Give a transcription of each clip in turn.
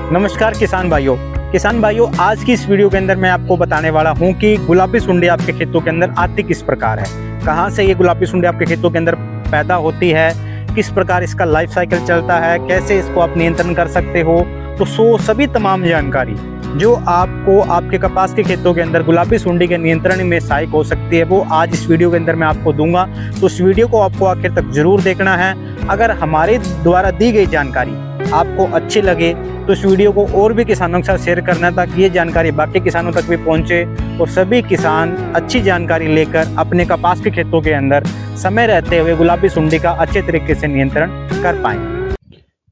नमस्कार किसान भाइयों, आज की इस वीडियो के अंदर मैं आपको बताने वाला हूं कि गुलाबी सुंडी आपके खेतों के अंदर आती किस प्रकार है, कहां से ये गुलाबी सुंडी आपके खेतों के अंदर पैदा होती है, किस प्रकार इसका लाइफ साइकिल चलता है, कैसे इसको आप नियंत्रण कर सकते हो। तो सभी तमाम जानकारी जो आपको आपके कपास के खेतों के अंदर गुलाबी सुंडी के नियंत्रण में सहायक हो सकती है, वो आज इस वीडियो के अंदर मैं आपको दूंगा। तो इस वीडियो को आपको आखिर तक जरूर देखना है। अगर हमारे द्वारा दी गई जानकारी आपको अच्छी लगे तो इस वीडियो को और भी किसानों के साथ शेयर करना, ताकि ये जानकारी बाकी किसानों तक भी पहुंचे और सभी किसान अच्छी जानकारी लेकर अपने कपास के खेतों के अंदर समय रहते हुए गुलाबी सुंडी का अच्छे तरीके से नियंत्रण कर पाएं।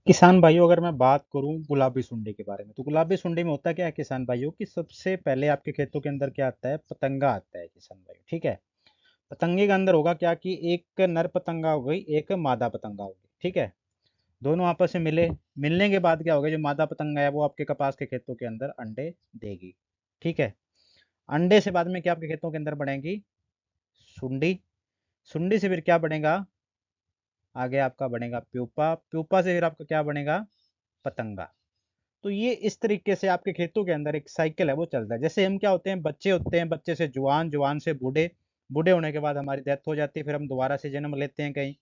किसान भाइयों, अगर मैं बात करूं गुलाबी सुंडी के बारे में, तो गुलाबी सुंडी में होता क्या है किसान भाइयों कि सबसे पहले आपके खेतों के अंदर क्या आता है, पतंगा आता है किसान भाइयों। ठीक है, पतंगे के अंदर होगा क्या कि एक नर पतंगा हो गई, एक मादा पतंगा होगी। ठीक है, दोनों आपस में मिलने के बाद क्या होगा, जो मादा पतंगा है वो आपके कपास के खेतों के अंदर अंडे देगी। ठीक है, अंडे से बाद में क्या आपके खेतों के अंदर बढ़ेगी सुंडी, सुंडी से फिर क्या बनेगा, आगे आपका बनेगा प्यूपा, प्यूपा से फिर आपका क्या बनेगा, पतंगा। तो ये इस तरीके से आपके खेतों के अंदर एक साइकिल है वो चलता है। जैसे हम क्या होते हैं, बच्चे होते हैं, बच्चे से जुआन, जुआन से बूढ़े, बूढ़े होने के बाद हमारी डेथ हो जाती है, फिर हम दोबारा से जन्म लेते हैं कहीं,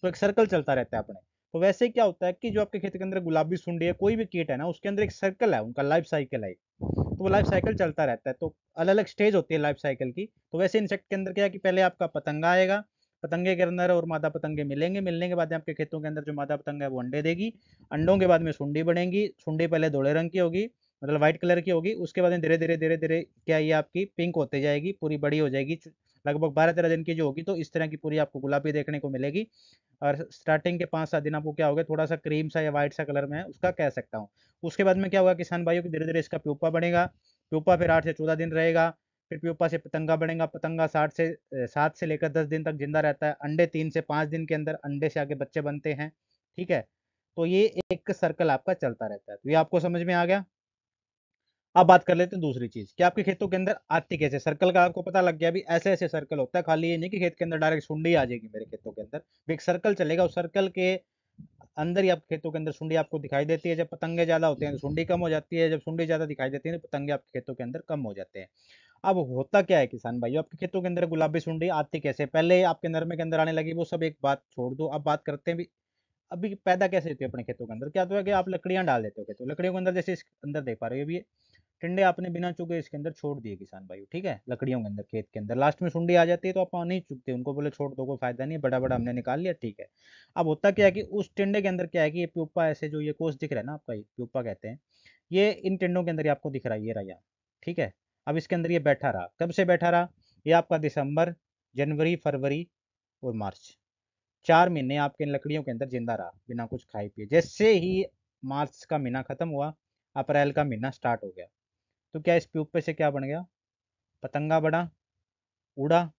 तो एक सर्कल चलता रहता है अपने। तो वैसे ही क्या होता है कि जो आपके खेत के अंदर गुलाबी सुंडी है, कोई भी कीट है ना, उसके अंदर एक सर्कल है, उनका लाइफ साइकिल है। तो वो लाइफ साइकिल चलता रहता है, तो अलग अलग स्टेज होती है लाइफ साइकिल की। तो वैसे इंसेक्ट के अंदर क्या है कि पहले आपका पतंगा आएगा, पतंगे के अंदर और मादा पतंगे मिलेंगे, मिलने के बाद आपके खेतों के अंदर जो मादा पतंगा है वो अंडे देगी, अंडों के बाद में सुंडी बनेगी, सुंडी पहले धोले रंग की होगी, मतलब व्हाइट कलर की होगी, उसके बाद में धीरे धीरे धीरे धीरे क्या ये आपकी पिंक होते जाएगी, पूरी बड़ी हो जाएगी, लगभग 12-13 दिन की जो होगी, तो इस तरह की पूरी आपको गुलाबी देखने को मिलेगी। और स्टार्टिंग के 5-7 दिन आपको क्या होगा, थोड़ा सा क्रीम सा या व्हाइट सा कलर में है उसका कह सकता हूँ। उसके बाद में क्या होगा किसान भाइयों की, धीरे धीरे इसका प्यूपा बनेगा, प्यूपा फिर 8 से 14 दिन रहेगा, फिर प्यूपा से पतंगा बनेगा, पतंगा 7 से लेकर 10 दिन तक जिंदा रहता है, अंडे 3 से 5 दिन के अंदर अंडे से आगे बच्चे बनते हैं। ठीक है, तो ये एक सर्कल आपका चलता रहता है। तो ये आपको समझ में आ गया। अब बात कर लेते हैं दूसरी चीज कि आपके खेतों के अंदर आती कैसे, सर्कल का आपको पता लग गया भी ऐसे ऐसे सर्कल होता है, खाली ये नहीं कि खेत के अंदर डायरेक्ट सुंडी आ जाएगी मेरे खेतों के अंदर, भी एक सर्कल चलेगा, उस सर्कल के अंदर ही आपके खेतों के अंदर सुंडी आपको दिखाई देती है। जब पतंगे ज्यादा होते हैं तो सुंडी कम हो जाती है, जब सुंडी ज्यादा दिखाई देती है तो पतंगे आपके खेतों के अंदर कम हो जाते हैं। अब होता क्या है किसान भाइयों, आपके खेतों के अंदर गुलाबी सुंडी आती कैसे, पहले आपके नरमे के अंदर आने लगी, वो सब एक बात छोड़ दो, अब बात करते हैं भी अभी पैदा कैसे होती है अपने खेतों के अंदर। क्या तो है कि आप लकड़ियां डाल देते हो खेतों, लकड़ियों के अंदर, जैसे इस अंदर देख पा रहे हो, ये भी टिंडे आपने बिना चुके इसके अंदर छोड़ दिए किसान भाई। ठीक है, लकड़ियों के अंदर खेत के अंदर लास्ट में सुंडी आ जाती है, तो आप नहीं चुकते उनको, बोले छोड़ दो कोई फायदा नहीं है, बड़ा बड़ा हमने निकाल लिया। ठीक है, अब होता क्या है कि उस टिंडे के अंदर क्या है कि ये प्यूपा, ऐसे जो ये कोष दिख रहा है ना आपका, ये प्यूपा कहते हैं, ये इन टिंडों के अंदर आपको दिख रहा है, ये रहा यहाँ। ठीक है, अब इसके अंदर ये बैठा रहा, कब से बैठा रहा, ये आपका दिसंबर, जनवरी, फरवरी और मार्च, 4 महीने आपके इन लकड़ियों के अंदर जिंदा रहा बिना कुछ खाए पिए। जैसे ही मार्च का महीना खत्म हुआ, अप्रैल का महीना स्टार्ट हो गया, तो क्या इस प्यूपे से क्या बन गया, पतंगा बड़ा, उड़ा,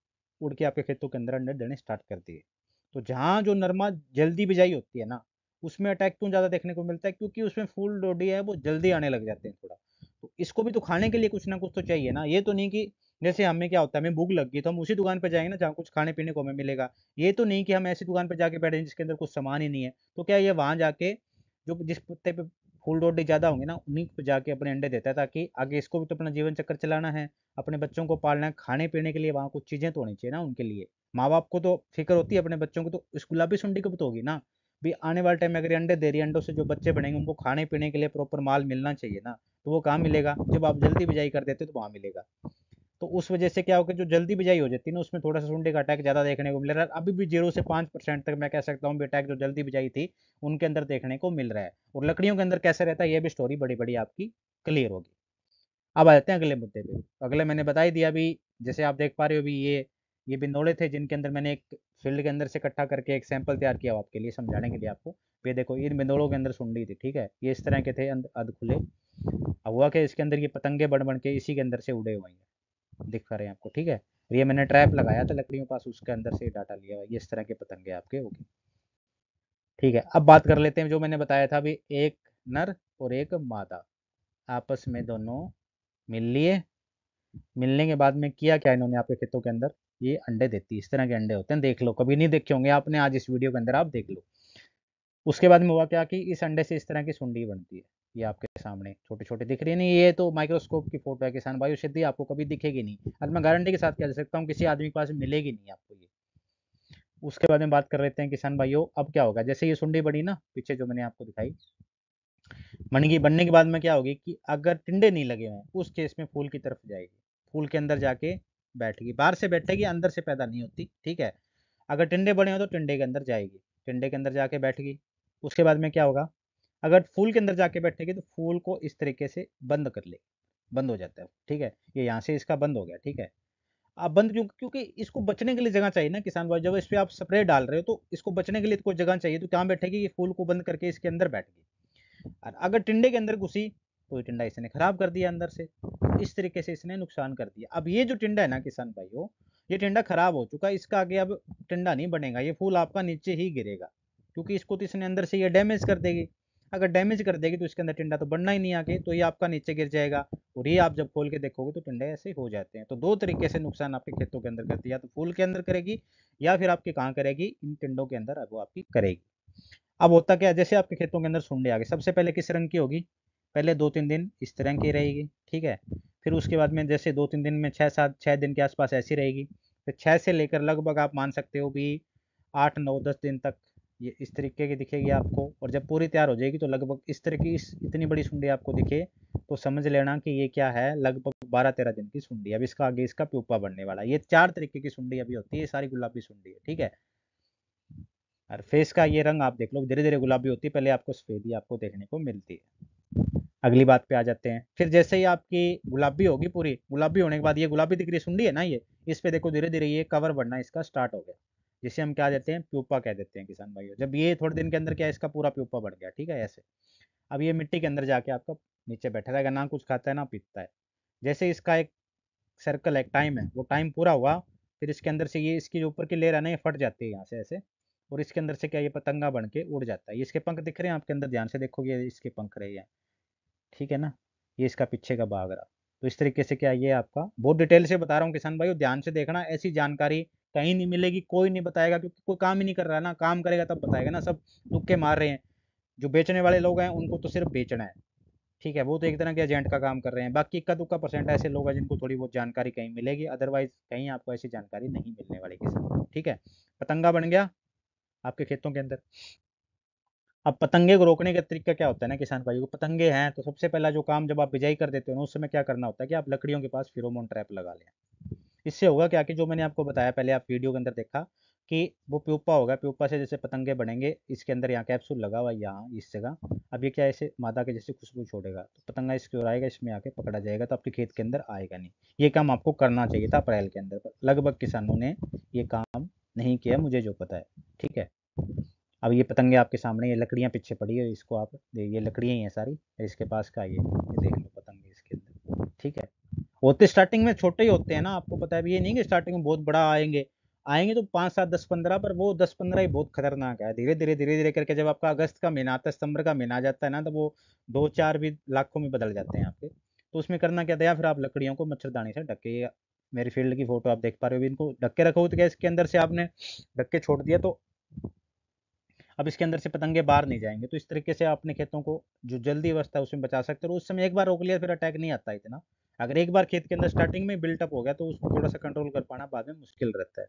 उड़ के आपके खेतों के अंदर अंडे देने स्टार्ट कर दिए। तो जहाँ जो नरमा जल्दी बिजाई होती है ना, उसमें अटैक क्यों ज्यादा देखने को मिलता है, क्योंकि उसमें फूल डोडी है वो जल्दी आने लग जाते हैं थोड़ा। तो इसको भी तो खाने के लिए कुछ ना कुछ तो चाहिए ना, ये तो नहीं कि जैसे हमें क्या होता है, हमें भूख लग गई तो हम उसी दुकान पर जाएंगे ना जहाँ कुछ खाने पीने को हमें मिलेगा। ये तो नहीं कि हम ऐसी दुकान पर जाके बैठे जिसके अंदर कुछ सामान ही नहीं है, तो क्या ये वहां जाके जो जिस पत्ते पे फूल रोटी ज़्यादा होंगे ना, उन्हीं पे जाके अपने अंडे देता है, ताकि आगे इसको भी तो अपना जीवन चक्कर चलाना है, अपने बच्चों को पालना है, खाने पीने के लिए वहाँ कुछ चीज़ें तो होनी चाहिए ना उनके लिए। माँ बाप को तो फिक्र होती है अपने बच्चों को, तो इस गुलाबी सुंडी को भी तो होगी ना, भी आने वाले टाइम में अगर ये अंडे दे रही है, अंडों से जो बच्चे बनेंगे उनको खाने पीने के लिए प्रॉपर माल मिलना चाहिए ना, तो वो कहाँ मिलेगा, जब आप जल्दी बिजाई कर देते हो तो वहाँ मिलेगा। तो उस वजह से क्या होगा, जो जल्दी बिजाई हो जाती है ना, उसमें थोड़ा सा सुंडी का अटैक ज्यादा देखने को मिल रहा है। अभी भी 0 से 5% तक मैं कह सकता हूँ अटैक जो जल्दी बिजाई थी उनके अंदर देखने को मिल रहा है। और लकड़ियों के अंदर कैसे रहता है, ये भी स्टोरी बड़ी बड़ी आपकी क्लियर होगी। अब आ जाते हैं अगले मुद्दे पे। अगले मैंने बता ही दिया अभी, जैसे आप देख पा रहे हो भी, ये बिंदोड़े थे जिनके अंदर मैंने एक फील्ड के अंदर से इकट्ठा करके एक सैंपल तैयार किया आपके लिए समझाने के लिए आपको। ये देखो, इन बिंदोड़ों के अंदर सुंडी थी। ठीक है, ये इस तरह के थे अध खुले। अब हुआ कि इसके अंदर ये पतंगे बन बन के इसी के अंदर से उड़े हुए हैं, दिख पा रहे हैं आपको। ठीक है, ये मैंने ट्रैप लगाया था लकड़ियों पास, उसके अंदर से डाटा लिया हुआ, ये इस तरह के पतंगे आपके होंगे। ठीक है, अब बात कर लेते हैं जो मैंने बताया था अभी, एक नर और एक मादा आपस में दोनों मिल लिए, मिलने के बाद में किया क्या इन्होंने आपके खेतों के अंदर, ये अंडे देती है, इस तरह के अंडे होते हैं, देख लो, कभी नहीं देखे होंगे आपने, आज इस वीडियो के अंदर आप देख लो। उसके बाद में हुआ क्या कि इस अंडे से इस तरह की सुंडी बनती है। ये आपके सामने छोटे छोटे दिख रही है नहीं, ये तो माइक्रोस्कोप की फोटो है किसान भाई, सीधी आपको कभी दिखेगी नहीं, और मैं गारंटी के साथ कह सकता हूँ किसी आदमी के पास मिलेगी नहीं आपको ये। उसके बाद में बात कर लेते हैं किसान भाइयों, अब क्या होगा, जैसे ये सुंडी बड़ी ना पीछे जो मैंने आपको दिखाई, बनगी, बनने के बाद में क्या होगी कि अगर टिंडे नहीं लगे हुए उस केस में फूल की तरफ जाएगी, फूल के अंदर जाके बैठेगी, बाहर से बैठेगी, अंदर से पैदा नहीं होती, ठीक है। अगर टिंडे बड़े हो तो टिंडे के अंदर जाएगी, टिंडे के अंदर जाके बैठेगी। उसके बाद में क्या होगा, अगर फूल के अंदर जाके बैठेगी तो फूल को इस तरीके से बंद कर ले, बंद हो जाता है, ठीक है। ये यहाँ से इसका बंद हो गया, ठीक है। अब बंद क्यों, क्योंकि इसको बचने के लिए जगह चाहिए ना किसान भाई, जब इस पे आप स्प्रे डाल रहे हो तो इसको बचने के लिए तो कोई जगह चाहिए, तो कहाँ बैठेगी, ये फूल को बंद करके इसके अंदर बैठ गई। और अगर टिंडे के अंदर घुसी तो ये टिंडा इसने खराब कर दिया अंदर से, इस तरीके से इसने नुकसान कर दिया। अब ये जो टिंडा है ना किसान भाइयों, ये टिंडा खराब हो चुका है, इसका आगे अब टिंडा नहीं बनेगा, ये फूल आपका नीचे ही गिरेगा, क्योंकि इसको तो इसने अंदर से ये डैमेज कर देगी। अगर डैमेज कर देगी तो इसके अंदर टिंडा तो बनना ही नहीं आगे, तो ये आपका नीचे गिर जाएगा। और ये आप जब खोल के देखोगे तो टिंडे ऐसे हो जाते हैं। तो दो तरीके से नुकसान आपके खेतों के अंदर करती है, या तो फूल के अंदर करेगी या फिर आपके कहाँ करेगी, इन टिंडों के अंदर वो आपकी करेगी। अब होता क्या है, जैसे आपके खेतों के अंदर सुंडी आ गई, सबसे पहले किस रंग की होगी, पहले 2-3 दिन इस तरह की रहेगी, ठीक है। फिर उसके बाद में जैसे 2-3 दिन में 6-7 6 दिन के आसपास ऐसी रहेगी, फिर 6 से लेकर लगभग आप मान सकते हो भी 8-9-10 दिन तक ये इस तरीके की दिखेगी आपको। और जब पूरी तैयार हो जाएगी तो लगभग इस तरह की, इस इतनी बड़ी सुंडी आपको दिखे तो समझ लेना कि ये क्या है, लगभग 12-13 दिन की सुंडी। अब इसका आगे इसका प्यूपा बनने वाला है। ये 4 तरीके की सुंडी अभी होती है, ये सारी गुलाबी सुंडी है, ठीक है। और फेस का ये रंग आप देख लो, धीरे धीरे गुलाबी होती है, पहले आपको सफेदी आपको देखने को मिलती है। अगली बात पे आ जाते हैं, फिर जैसे ही आपकी गुलाबी होगी, पूरी गुलाबी होने के बाद ये गुलाबी दिख रही सुंडी है ना, ये इस पे देखो धीरे धीरे ये कवर बनना इसका स्टार्ट हो गया, जिसे हम क्या देते हैं, प्यूपा कह देते हैं किसान भाइयों। जब ये थोड़े दिन के अंदर क्या है, इसका पूरा प्यूपा बढ़ गया, ठीक है, ऐसे। अब ये मिट्टी के अंदर जाके आपका नीचे बैठा रहेगा, ना कुछ खाता है ना पीता है। जैसे इसका एक सर्कल, एक टाइम है, वो टाइम पूरा हुआ, फिर इसके अंदर से ये इसकी जो ऊपर की लेयर है ना, ये फट जाती है यहाँ से ऐसे, और इसके अंदर से क्या ये पतंगा बन के उड़ जाता है। ये इसके पंख दिख रहे हैं आपके अंदर, ध्यान से देखोगे इसके पंख रहे हैं, ठीक है ना। ये इसका पीछे का भाग रहा। तो इस तरीके से क्या, ये आपका बहुत डिटेल से बता रहा हूँ किसान भाई, ध्यान से देखना, ऐसी जानकारी कहीं नहीं मिलेगी, कोई नहीं बताएगा, क्योंकि कोई काम ही नहीं कर रहा है ना, काम करेगा तब बताएगा ना, सब तुक्के मार रहे हैं। जो बेचने वाले लोग हैं उनको तो सिर्फ बेचना है, ठीक है, वो तो एक तरह के एजेंट का काम कर रहे हैं। बाकी इक्का दुक्का परसेंट ऐसे लोग हैं जिनको थोड़ी बहुत जानकारी कहीं मिलेगी, अदरवाइज कहीं आपको ऐसी जानकारी नहीं मिलने वाली किसान, ठीक है। पतंगा बन गया आपके खेतों के अंदर। अब पतंगे को रोकने का तरीका क्या होता है ना किसान भाइयों को, पतंगे हैं तो सबसे पहला जो काम जब आप बिजाई कर देते हो ना, उस समय क्या करना होता है कि आप लकड़ियों के पास फिरोमोन ट्रैप लगा लें। इससे होगा क्या कि जो मैंने आपको बताया पहले, आप वीडियो के अंदर देखा कि वो प्यूपा होगा, प्यूपा से जैसे पतंगे बनेंगे, इसके अंदर यहाँ कैप्सूल लगा हुआ है यहाँ इस जगह। अब ये क्या ऐसे मादा के जैसे खुशबू छोड़ेगा, तो पतंगा इसकी ओर आएगा, इसमें आके पकड़ा जाएगा, तो आपके खेत के अंदर आएगा नहीं। ये काम आपको करना चाहिए था अप्रैल के अंदर, पर लगभग किसानों ने ये काम नहीं किया, मुझे जो पता है, ठीक है। अब ये पतंगे आपके सामने, ये लकड़ियाँ पीछे पड़ी है, इसको आप ये लकड़ियाँ ही हैं सारी, इसके पास का ये देख लो पतंगे इसके अंदर, ठीक है। होते स्टार्टिंग में छोटे ही होते हैं ना, आपको पता है, ये नहीं कि स्टार्टिंग में बहुत बड़ा आएंगे, आएंगे तो 5-7-10-15, पर वो 10-15 ही बहुत खतरनाक है। धीरे धीरे करके जब आपका अगस्त का महीना आता है, सितंबर का महीना आ जाता है ना, तो वो 2-4 भी लाखों में बदल जाते हैं आपके। तो उसमें करना क्या था, फिर आप लकड़ियों को मच्छरदानी से ढक के, मेरी फील्ड की फोटो आप देख पा रहे हो, इनको ढक के रखो, तो क्या इसके अंदर से आपने ढक के छोड़ दिया तो अब इसके अंदर से पतंगे बाहर नहीं जाएंगे। तो इस तरीके से आप अपने खेतों को जो जल्दी अवस्था है उसमें बचा सकते हो। उस समय एक बार रोक लिया फिर अटैक नहीं आता इतना। अगर एक बार खेत के अंदर स्टार्टिंग में बिल्टअप हो गया तो उसको थोड़ा सा कंट्रोल कर पाना बाद में मुश्किल रहता है।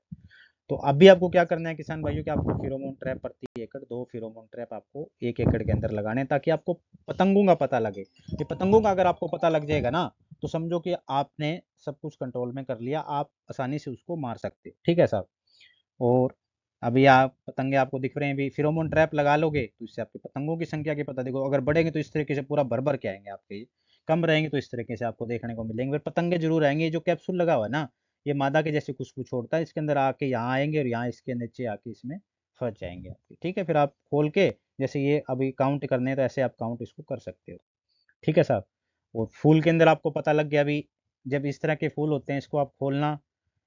तो अभी आपको क्या करना है किसान भाइयों कि आपको फिरोमोन ट्रैप प्रति एकड़ 2 फिरोमोन ट्रैप आपको 1 एकड़ के अंदर लगाने हैं, ताकि आपको पतंगों का पता लगे। ये पतंगों का अगर आपको पता लग जाएगा ना, तो समझो कि आपने सब कुछ कंट्रोल में कर लिया, आप आसानी से उसको मार सकते हो, ठीक है साहब। और अभी आप पतंगे आपको दिख रहे हैं, भी फिरोमोन ट्रैप लगा लोगे तो इससे आपके पतंगों की संख्या की पता देखो, अगर बढ़ेंगे तो इस तरीके से पूरा भर भर के आएंगे आपके, कम रहेंगे तो इस तरीके से आपको देखने को मिलेंगे। फिर पतंगे जरूर आएंगे, जो कैप्सूल लगा हुआ है ना, ये मादा के जैसे खुशबू छोड़ता है, इसके अंदर आके यहाँ आएंगे और यहाँ इसके नीचे आके इसमें फंस जाएंगे आपके, ठीक है। फिर आप खोल के, जैसे ये अभी काउंट करने हैं तो ऐसे आप काउंट इसको कर सकते हो, ठीक है साहब। और फूल के अंदर आपको पता लग गया अभी, जब इस तरह के फूल होते हैं इसको आप खोलना,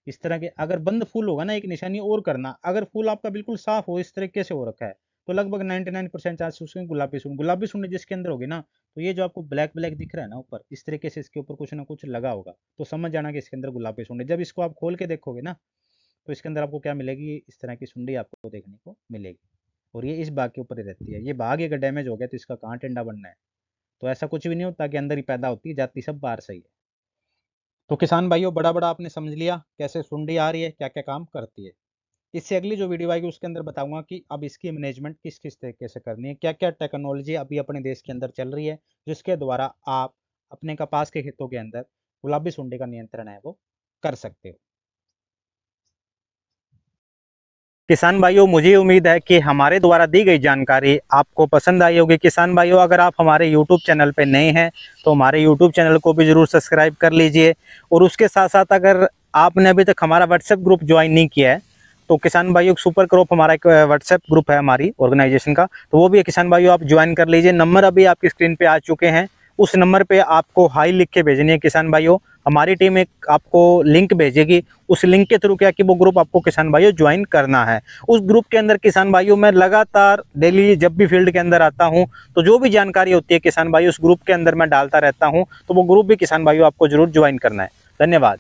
इस तरह के अगर बंद फूल होगा ना, एक निशानी और करना, अगर फूल आपका बिल्कुल साफ हो, इस तरीके से हो रखा है, तो लगभग 99% चांस उसके गुलाबी सुंडी जिसके अंदर होगी ना, तो ये जो आपको ब्लैक ब्लैक दिख रहा है ना ऊपर, इस तरीके से इसके ऊपर कुछ ना कुछ लगा होगा, तो समझ जाना कि इसके अंदर गुलाबी सुंडी। जब इसको आप खोल के देखोगे ना, तो इसके अंदर आपको क्या मिलेगी, इस तरह की सुंडी आपको देखने को मिलेगी। और ये इस भाग के ऊपर ही रहती है, ये भाग अगर डैमेज हो गया तो इसका कहाँ टिंडा बनना है, तो ऐसा कुछ भी नहीं होता कि अंदर ही पैदा होती है, जाती सब बाहर से ही है। तो किसान भाइयों, बड़ा बड़ा आपने समझ लिया कैसे सुंडी आ रही है, क्या क्या काम करती है। इससे अगली जो वीडियो आएगी उसके अंदर बताऊंगा कि अब इसकी मैनेजमेंट किस किस तरीके से करनी है, क्या क्या टेक्नोलॉजी अभी अपने देश के अंदर चल रही है जिसके द्वारा आप अपने कपास के खेतों के अंदर गुलाबी सुंडी का नियंत्रण है वो कर सकते हो। किसान भाइयों, मुझे उम्मीद है कि हमारे द्वारा दी गई जानकारी आपको पसंद आई होगी। किसान भाइयों, अगर आप हमारे YouTube चैनल पर नए हैं तो हमारे YouTube चैनल को भी ज़रूर सब्सक्राइब कर लीजिए। और उसके साथ साथ अगर आपने अभी तक हमारा व्हाट्सएप ग्रुप ज्वाइन नहीं किया है तो किसान भाइयों, सुपर क्रॉप हमारा एक व्हाट्सएप ग्रुप है हमारी ऑर्गेनाइजेशन का, तो वो भी किसान भाइयों आप ज्वाइन कर लीजिए। नंबर अभी आपकी स्क्रीन पे आ चुके हैं, उस नंबर पे आपको हाई लिख के भेजनी है किसान भाइयों। हमारी टीम एक आपको लिंक भेजेगी, उस लिंक के थ्रू क्या कि वो ग्रुप आपको किसान भाइयों ज्वाइन करना है। उस ग्रुप के अंदर किसान भाइयों मैं लगातार डेली जब भी फील्ड के अंदर आता हूं तो जो भी जानकारी होती है किसान भाइयों उस ग्रुप के अंदर मैं डालता रहता हूं, तो वो ग्रुप भी किसान भाइयों आपको जरूर ज्वाइन करना है। धन्यवाद।